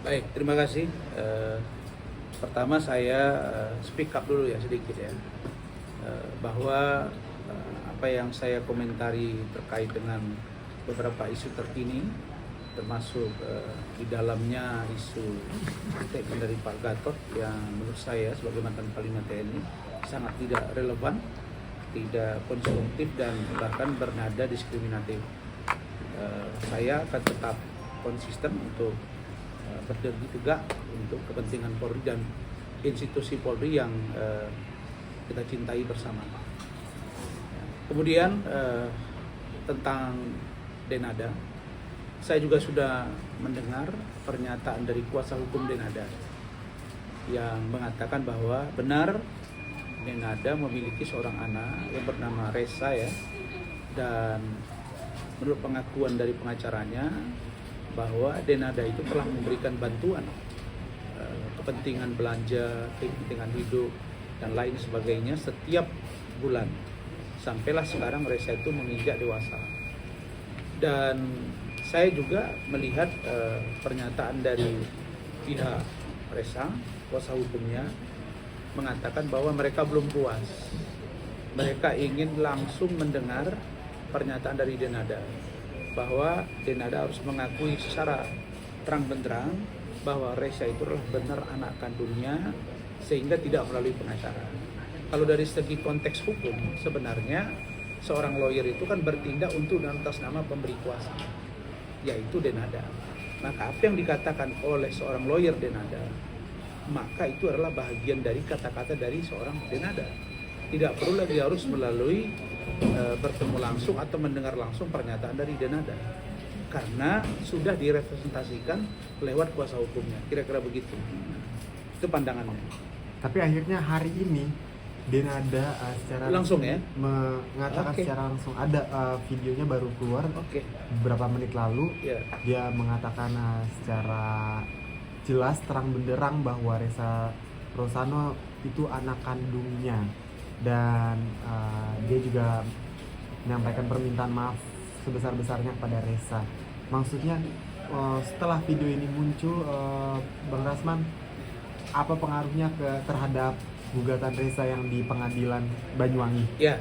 Baik, terima kasih. Pertama saya speak up dulu ya sedikit ya, bahwa apa yang saya komentari terkait dengan beberapa isu terkini, termasuk di dalamnya isu statement dari Pak Gatot yang menurut saya sebagai mantan Panglima TNI sangat tidak relevan, tidak konstruktif dan bahkan bernada diskriminatif. Saya akan tetap konsisten untuk berdiri tegak untuk kepentingan Polri dan institusi Polri yang kita cintai bersama. Kemudian tentang Denada, saya juga sudah mendengar pernyataan dari kuasa hukum Denada yang mengatakan bahwa benar Denada memiliki seorang anak yang bernama Resa ya, dan menurut pengakuan dari pengacaranya bahwa Denada itu telah memberikan bantuan kepentingan belanja, kepentingan hidup dan lain sebagainya setiap bulan. Sampailah sekarang Resa itu menginjak dewasa. Dan saya juga melihat pernyataan dari pihak Resa, kuasa hukumnya, mengatakan bahwa mereka belum puas. Mereka ingin langsung mendengar pernyataan dari Denada, bahwa Denada harus mengakui secara terang benderang bahwa Resa itu adalah benar anak kandungnya sehingga tidak melalui pengacara. Kalau dari segi konteks hukum, sebenarnya seorang lawyer itu kan bertindak untuk atas nama pemberi kuasa, yaitu Denada. Maka apa yang dikatakan oleh seorang lawyer Denada, maka itu adalah bahagian dari kata-kata dari seorang Denada. Tidak perlu lagi harus melalui bertemu langsung atau mendengar langsung pernyataan dari Denada, karena sudah direpresentasikan lewat kuasa hukumnya. Kira-kira begitu. Itu pandangannya. Tapi akhirnya hari ini Denada secara langsung ya mengatakan secara langsung, ada videonya baru keluar beberapa menit lalu. Dia mengatakan secara jelas terang benderang bahwa Resa Rosano itu anak kandungnya, dan dia juga menyampaikan permintaan maaf sebesar-besarnya kepada Resa. Maksudnya setelah video ini muncul, Bang Rasman, apa pengaruhnya terhadap gugatan Resa yang di pengadilan Banyuwangi? Ya,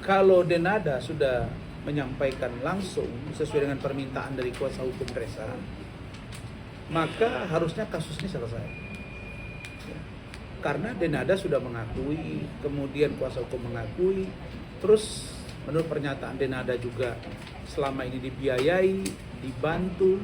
kalau Denada sudah menyampaikan langsung sesuai dengan permintaan dari kuasa hukum Resa, maka harusnya kasus ini selesai. Karena Denada sudah mengakui, kemudian kuasa hukum mengakui, terus menurut pernyataan Denada juga selama ini dibiayai, dibantu,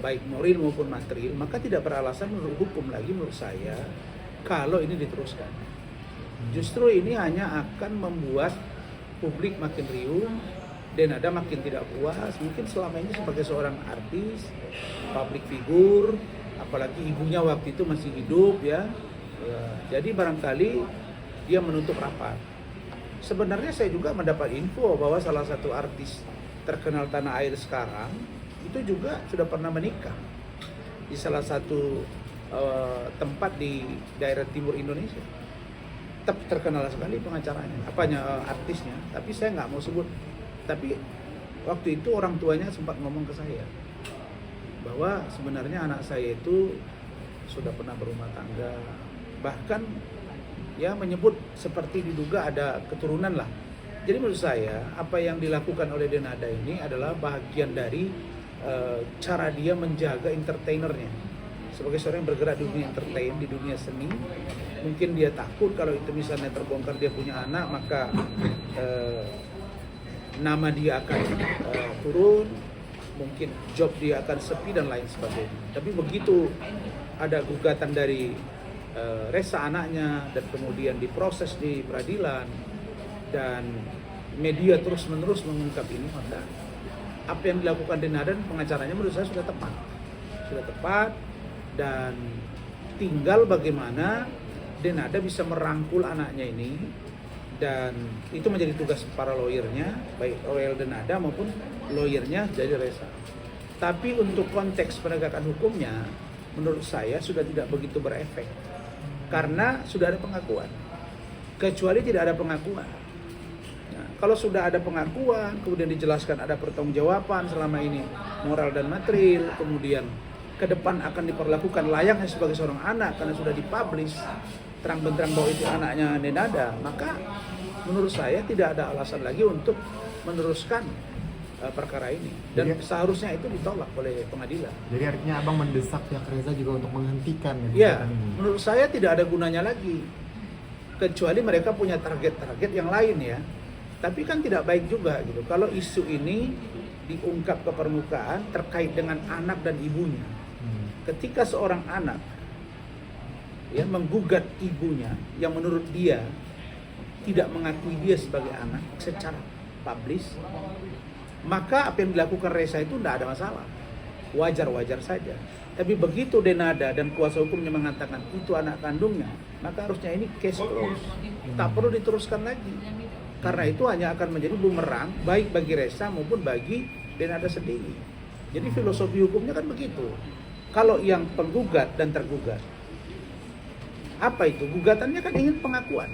baik moral maupun material, maka tidak beralasan menurut hukum lagi menurut saya kalau ini diteruskan. Justru ini hanya akan membuat publik makin riuh, Denada makin tidak puas. Mungkin selama ini sebagai seorang artis, public figure, apalagi ibunya waktu itu masih hidup ya, jadi barangkali dia menutup rapat. Sebenarnya saya juga mendapat info bahwa salah satu artis terkenal tanah air sekarang itu juga sudah pernah menikah di salah satu tempat di daerah timur Indonesia. Terkenal sekali pengacaranya, artisnya, tapi saya nggak mau sebut. Tapi waktu itu orang tuanya sempat ngomong ke saya bahwa sebenarnya anak saya itu sudah pernah berumah tangga, bahkan ya menyebut seperti diduga ada keturunan lah. Jadi menurut saya apa yang dilakukan oleh Denada ini adalah bahagian dari cara dia menjaga entertainernya. Sebagai seorang yang bergerak di dunia entertain, di dunia seni, mungkin dia takut kalau itu misalnya terbongkar dia punya anak, maka nama dia akan turun, mungkin job dia akan sepi dan lain sebagainya. Tapi begitu ada gugatan dari Resa anaknya dan kemudian diproses di peradilan dan media terus-menerus mengungkap ini, maka apa yang dilakukan Denada dan pengacaranya menurut saya sudah tepat, dan tinggal bagaimana Denada bisa merangkul anaknya ini, dan itu menjadi tugas para lawyernya, baik lawyer Denada maupun lawyernya dari Resa. Tapi untuk konteks penegakan hukumnya menurut saya sudah tidak begitu berefek, karena sudah ada pengakuan. Kecuali tidak ada pengakuan. Nah, kalau sudah ada pengakuan, kemudian dijelaskan ada pertanggungjawaban selama ini moral dan material, kemudian ke depan akan diperlakukan layaknya sebagai seorang anak karena sudah dipublish terang benderang bahwa itu anaknya Denada, maka menurut saya tidak ada alasan lagi untuk meneruskan perkara ini, dan jadi, seharusnya itu ditolak oleh pengadilan. Jadi artinya abang mendesak pihak Reza juga untuk menghentikan ya, ini. Menurut saya tidak ada gunanya lagi, kecuali mereka punya target-target yang lain ya. Tapi kan tidak baik juga gitu kalau isu ini diungkap ke permukaan terkait dengan anak dan ibunya. Ketika seorang anak ya menggugat ibunya yang menurut dia tidak mengakui dia sebagai anak secara publis, maka apa yang dilakukan Reza itu tidak ada masalah, wajar-wajar saja. Tapi begitu Denada dan kuasa hukumnya mengatakan itu anak kandungnya, maka harusnya ini case close, tak perlu diteruskan lagi. Karena itu hanya akan menjadi bumerang baik bagi Reza maupun bagi Denada sendiri. Jadi filosofi hukumnya kan begitu. Kalau yang penggugat dan tergugat, apa itu? Gugatannya kan ingin pengakuan.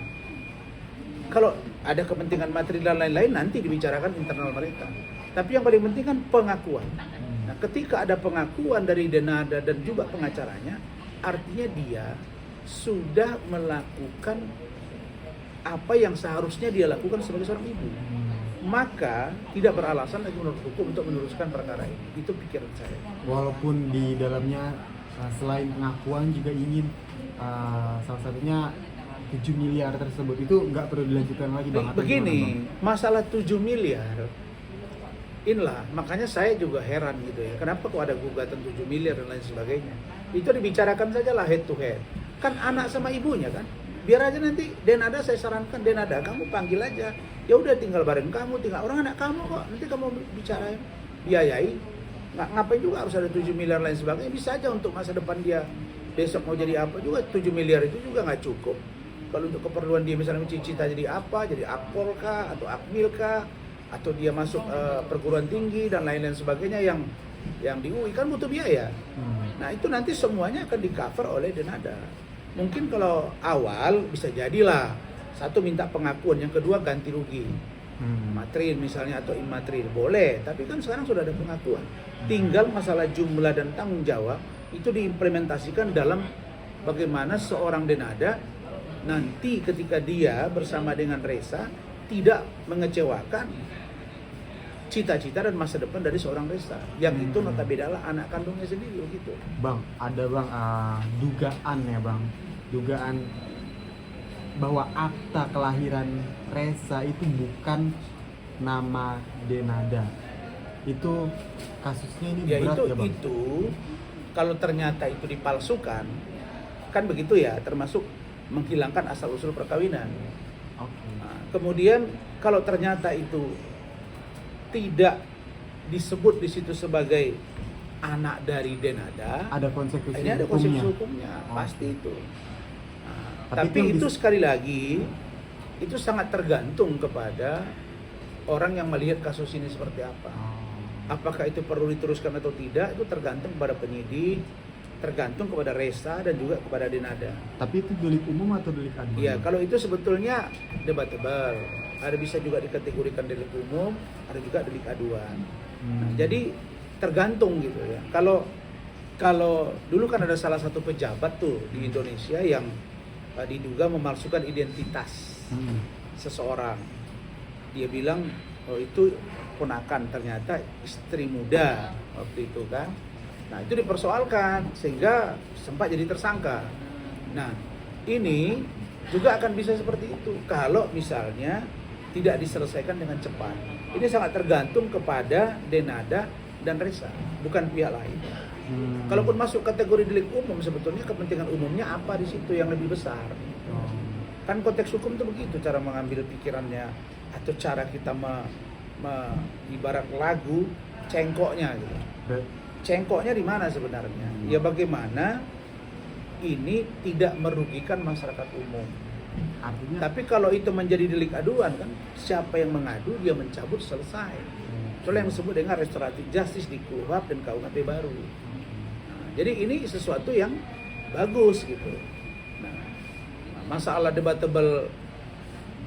Kalau ada kepentingan materi dan lain-lain nanti dibicarakan internal mereka. Tapi yang paling penting kan pengakuan. Nah, ketika ada pengakuan dari Denada dan juga pengacaranya, artinya dia sudah melakukan apa yang seharusnya dia lakukan sebagai seorang ibu. Maka tidak beralasan lagi menurut hukum untuk meneruskan perkara ini. Itu pikiran saya. Walaupun di dalamnya selain pengakuan juga ingin salah satunya 7 miliar tersebut itu nggak perlu dilanjutkan lagi Bang. Begini, masalah 7 miliar inilah, makanya saya juga heran gitu ya. Kenapa kok ada gugatan 7 miliar dan lain sebagainya. Itu dibicarakan saja lah head to head. Kan anak sama ibunya kan. Biar aja nanti Denada, saya sarankan Denada kamu panggil aja. Ya udah tinggal bareng kamu, tinggal orang anak kamu kok. Nanti kamu bicarain, biayai. Ngapain juga harus ada 7 miliar lain sebagainya. Bisa aja untuk masa depan dia besok mau jadi apa juga 7 miliar itu juga nggak cukup. Kalau untuk keperluan dia misalnya cita-cita jadi apa, jadi akpol kah atau akmil kah, atau dia masuk perguruan tinggi dan lain-lain sebagainya yang di UI kan butuh biaya. Nah itu nanti semuanya akan di cover oleh Denada. Mungkin kalau awal bisa jadilah satu minta pengakuan, yang kedua ganti rugi, material misalnya atau immaterial boleh. Tapi kan sekarang sudah ada pengakuan. Tinggal masalah jumlah dan tanggung jawab itu diimplementasikan dalam bagaimana seorang Denada nanti ketika dia bersama dengan Reza tidak mengecewakan cita-cita dan masa depan dari seorang Reza yang itu notabene adalah anak kandungnya sendiri begitu. Bang, ada Bang dugaan ya Bang, dugaan bahwa akta kelahiran Reza itu bukan nama Denada. Itu kasusnya ini ya, berat itu, ya Bang? Itu kalau ternyata itu dipalsukan kan begitu ya, termasuk menghilangkan asal-usul perkawinan. Okay. Nah, kemudian kalau ternyata itu tidak disebut di situ sebagai anak dari Denada, ada konsekuensi ini ada konsekuensi hukumnya, pasti itu. Nah, tapi itu sekali lagi itu sangat tergantung kepada orang yang melihat kasus ini seperti apa. Apakah itu perlu diteruskan atau tidak, itu tergantung kepada penyidik, tergantung kepada Reza dan juga kepada Denada. Tapi itu delik umum atau delik aduan? Iya, kalau itu sebetulnya debatable. Ada bisa juga dikategorikan delik umum, ada juga delik aduan. Nah, jadi tergantung gitu ya. Kalau dulu kan ada salah satu pejabat tuh di Indonesia yang diduga memalsukan identitas seseorang. Dia bilang oh itu ponakan, ternyata istri muda waktu itu kan. Nah itu dipersoalkan sehingga sempat jadi tersangka. Nah ini juga akan bisa seperti itu kalau misalnya tidak diselesaikan dengan cepat. Ini sangat tergantung kepada Denada dan Reza, bukan pihak lain. Kalaupun masuk kategori delik umum, sebetulnya kepentingan umumnya apa di situ yang lebih besar. Kan konteks hukum itu begitu, cara mengambil pikirannya atau cara kita ibarat lagu cengkoknya gitu. Cengkoknya di mana sebenarnya? Ya bagaimana ini tidak merugikan masyarakat umum. Artinya, tapi kalau itu menjadi delik aduan kan, siapa yang mengadu dia mencabut selesai. Itulah yang disebut dengan restoratif justice di KUHP dan KUHP baru. Nah, jadi ini sesuatu yang bagus gitu. Nah, masalah debatable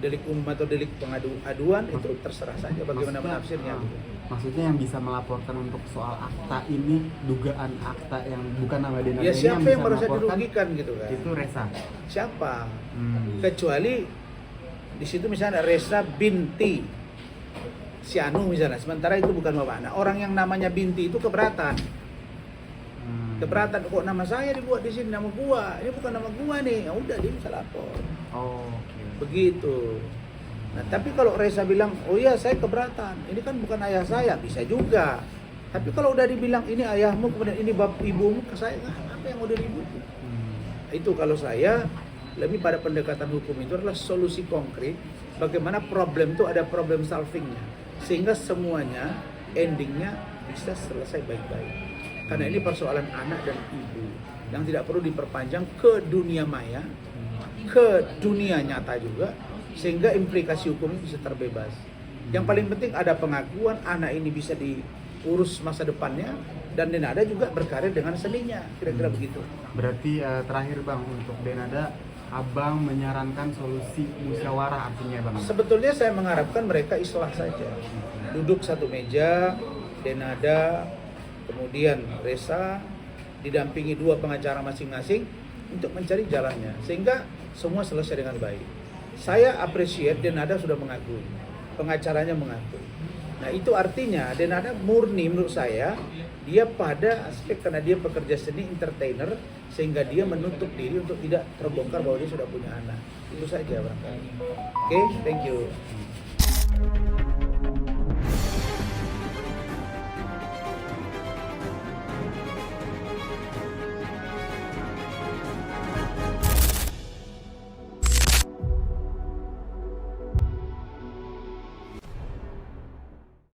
delik umum atau delik pengaduan itu terserah saja bagaimana menafsirnya gitu. Maksudnya yang bisa melaporkan untuk soal akta ini, dugaan akta yang bukan nama Denada Ya ini siapa yang bisa merasa melaporkan, dirugikan gitu kan? itu Resa. Siapa? Kecuali di situ misalnya Resa binti si Anu misalnya, sementara itu bukan bapak. Nah, orang yang namanya binti itu keberatan. Keberatan, kok nama saya dibuat di sini, nama gua, ini bukan nama gua nih. Ya udah, dia bisa lapor. Oh, okay. Begitu. Nah, tapi kalau Resa bilang, oh iya saya keberatan, ini kan bukan ayah saya, bisa juga. Tapi kalau udah dibilang ini ayahmu, kemudian ini ibumu, ke saya, apa yang udah ribut? Itu kalau saya lebih pada pendekatan hukum itu adalah solusi konkret. Bagaimana problem itu ada problem solvingnya, sehingga semuanya endingnya bisa selesai baik-baik. Karena ini persoalan anak dan ibu yang tidak perlu diperpanjang ke dunia maya, ke dunia nyata juga, sehingga implikasi hukum bisa terbebas. Yang paling penting ada pengakuan anak ini bisa diurus masa depannya, dan Denada juga berkarir dengan seninya, kira-kira begitu. Berarti terakhir Bang, untuk Denada, Abang menyarankan solusi musyawarah artinya Bang? Sebetulnya saya mengharapkan mereka islah saja, duduk satu meja, Denada, kemudian Resa, didampingi 2 pengacara masing-masing untuk mencari jalannya, sehingga semua selesai dengan baik. Saya appreciate Denada sudah mengakui, pengacaranya mengakui. Nah itu artinya Denada murni menurut saya, dia pada aspek karena dia pekerja seni, entertainer, sehingga dia menutup diri untuk tidak terbongkar bahwa dia sudah punya anak. Itu saja barangkali. Oke, thank you.